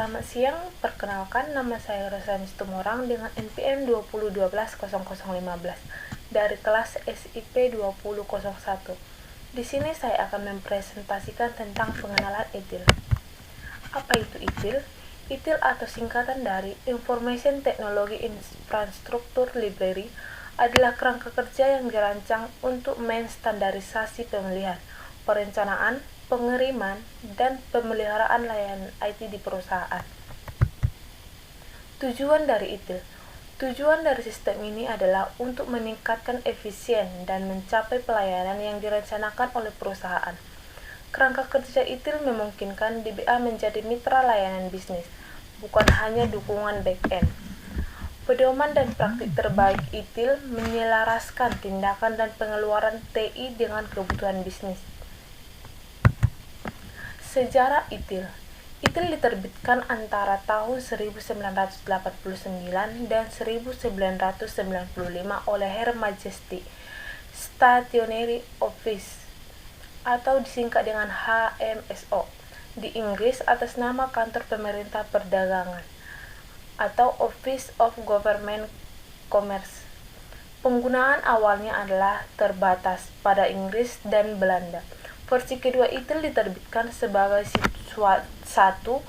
Selamat siang, perkenalkan nama saya Rosani Situmorang dengan NPM 20120015 dari kelas SIP 2001. Di sini saya akan mempresentasikan tentang pengenalan ITIL. Apa itu ITIL? ITIL atau singkatan dari Information Technology Infrastructure Library adalah kerangka kerja yang dirancang untuk menstandarisasi pemilihan, perencanaan, pengiriman, dan pemeliharaan layanan IT di perusahaan. Tujuan dari ITIL. Tujuan dari sistem ini adalah untuk meningkatkan efisien dan mencapai pelayanan yang direncanakan oleh perusahaan. Kerangka kerja ITIL memungkinkan DBA menjadi mitra layanan bisnis, bukan hanya dukungan back-end. Pedoman dan praktik terbaik ITIL menyelaraskan tindakan dan pengeluaran TI dengan kebutuhan bisnis. Sejarah ITIL. ITIL diterbitkan antara tahun 1989 dan 1995 oleh Her Majesty Stationery Office atau disingkat dengan HMSO di Inggris atas nama Kantor Pemerintah Perdagangan atau Office of Government Commerce. Penggunaan awalnya adalah terbatas pada Inggris dan Belanda. Versi kedua ITIL diterbitkan sebagai satu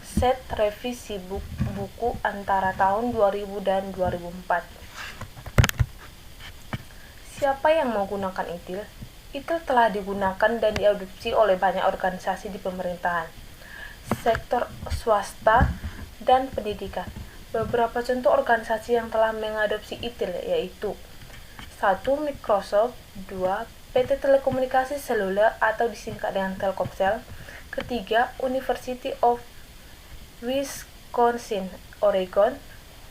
set revisi buku antara tahun 2000 dan 2004. Siapa yang menggunakan ITIL? ITIL telah digunakan dan diadopsi oleh banyak organisasi di pemerintahan, sektor swasta, dan pendidikan. Beberapa contoh organisasi yang telah mengadopsi ITIL yaitu 1. Microsoft, 2. PT Telekomunikasi Seluler atau disingkat dengan Telkomsel, ketiga University of Wisconsin, Oregon,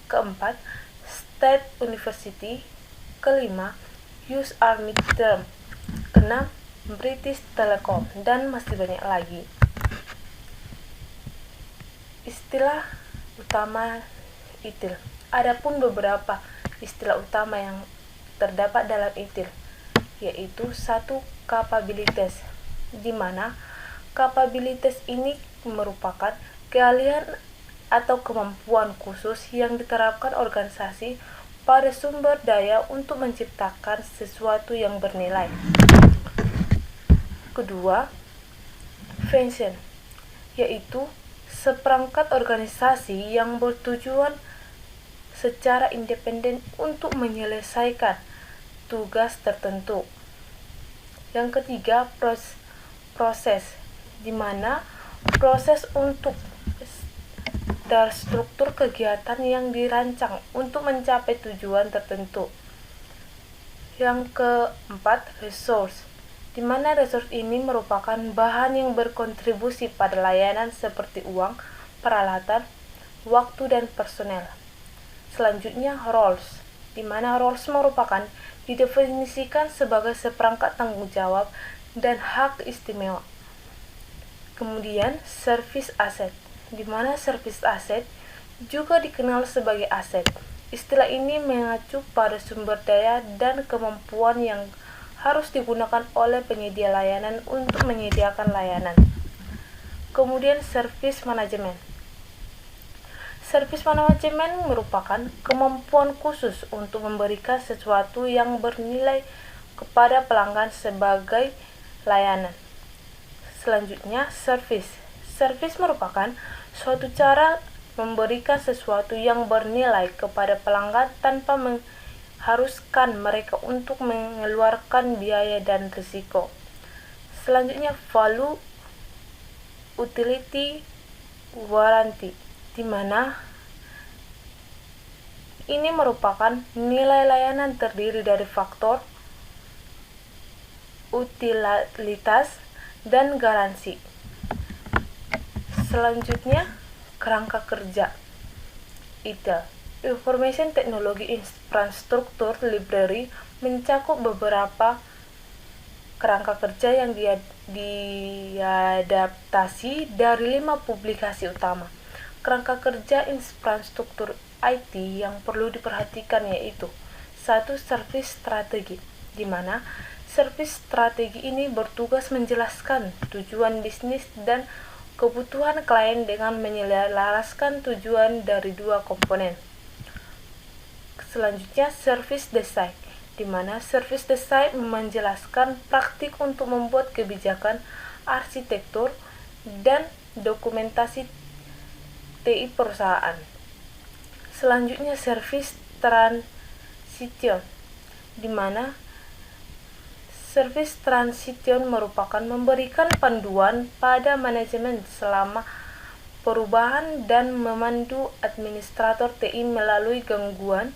keempat State University, kelima US Army Term, keenam British Telecom, dan masih banyak lagi. Istilah utama ITIL. Adapun beberapa istilah utama yang terdapat dalam ITIL yaitu 1. Kapabilitas, di mana kapabilitas ini merupakan keahlian atau kemampuan khusus yang diterapkan organisasi pada sumber daya untuk menciptakan sesuatu yang bernilai. Kedua, function, yaitu seperangkat organisasi yang bertujuan secara independen untuk menyelesaikan tugas tertentu. Yang ketiga, proses, di mana proses untuk dan struktur kegiatan yang dirancang untuk mencapai tujuan tertentu. Yang keempat, resource, di mana resource ini merupakan bahan yang berkontribusi pada layanan seperti uang, peralatan, waktu, dan personel. Selanjutnya, roles, di mana roles merupakan didefinisikan sebagai seperangkat tanggung jawab dan hak istimewa. Kemudian, service asset, di mana service asset juga dikenal sebagai aset. Istilah ini mengacu pada sumber daya dan kemampuan yang harus digunakan oleh penyedia layanan untuk menyediakan layanan. Kemudian, service management. Service management merupakan kemampuan khusus untuk memberikan sesuatu yang bernilai kepada pelanggan sebagai layanan. Selanjutnya, service. Service merupakan suatu cara memberikan sesuatu yang bernilai kepada pelanggan tanpa mengharuskan mereka untuk mengeluarkan biaya dan risiko. Selanjutnya, value, utility, warranty, di mana ini merupakan nilai layanan terdiri dari faktor, utilitas, dan garansi. Selanjutnya, kerangka kerja ITIL, Information Technology Infrastructure Library, mencakup beberapa kerangka kerja yang diadaptasi dari 5 publikasi utama. Kerangka kerja infrastruktur IT yang perlu diperhatikan yaitu 1. Service strategi, di mana service strategi ini bertugas menjelaskan tujuan bisnis dan kebutuhan klien dengan menyelaraskan tujuan dari dua komponen. Selanjutnya, service design, di mana service design menjelaskan praktik untuk membuat kebijakan arsitektur dan dokumentasi TI perusahaan. Selanjutnya, service transition, di mana service transition merupakan memberikan panduan pada manajemen selama perubahan dan memandu administrator TI melalui gangguan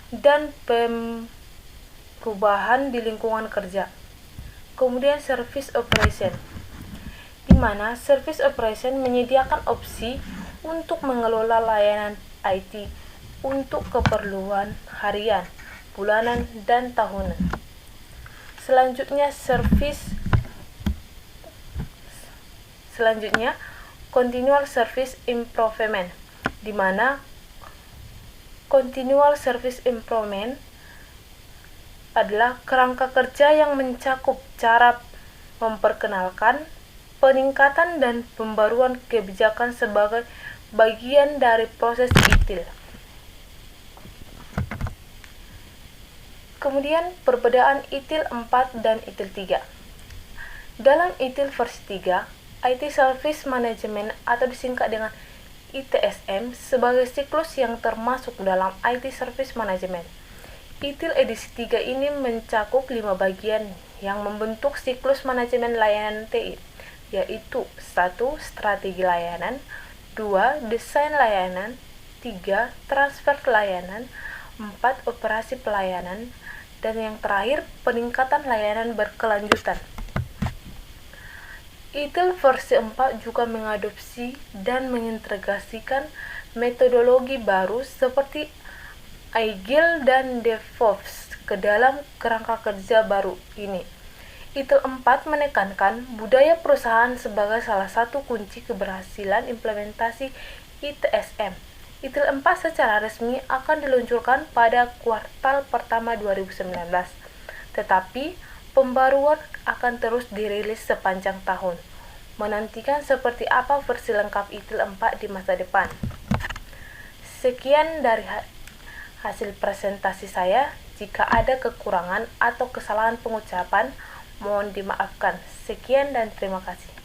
dan perubahan di lingkungan kerja. Kemudian service operation, di mana service operation menyediakan opsi untuk mengelola layanan IT untuk keperluan harian, bulanan, dan tahunan. Selanjutnya, continual service improvement, di mana continual service improvement adalah kerangka kerja yang mencakup cara memperkenalkan, peningkatan, dan pembaruan kebijakan sebagai bagian dari proses ITIL. Kemudian, perbedaan ITIL 4 dan ITIL 3. Dalam ITIL versi 3, IT Service Management atau disingkat dengan ITSM sebagai siklus yang termasuk dalam IT Service Management. ITIL edisi 3 ini mencakup 5 bagian yang membentuk siklus manajemen layanan TI, yaitu 1. Strategi layanan, 2. Desain layanan, 3. Transfer layanan, 4. Operasi pelayanan, dan yang terakhir, peningkatan layanan berkelanjutan. ITIL versi 4 juga mengadopsi dan mengintegrasikan metodologi baru seperti Agile dan DevOps ke dalam kerangka kerja baru ini. ITIL 4 menekankan budaya perusahaan sebagai salah satu kunci keberhasilan implementasi ITSM. ITIL 4 secara resmi akan diluncurkan pada kuartal pertama 2019, tetapi pembaruan akan terus dirilis sepanjang tahun. Menantikan seperti apa versi lengkap ITIL 4 di masa depan. Sekian dari hasil presentasi saya. Jika ada kekurangan atau kesalahan pengucapan, mohon dimaafkan. Sekian dan terima kasih.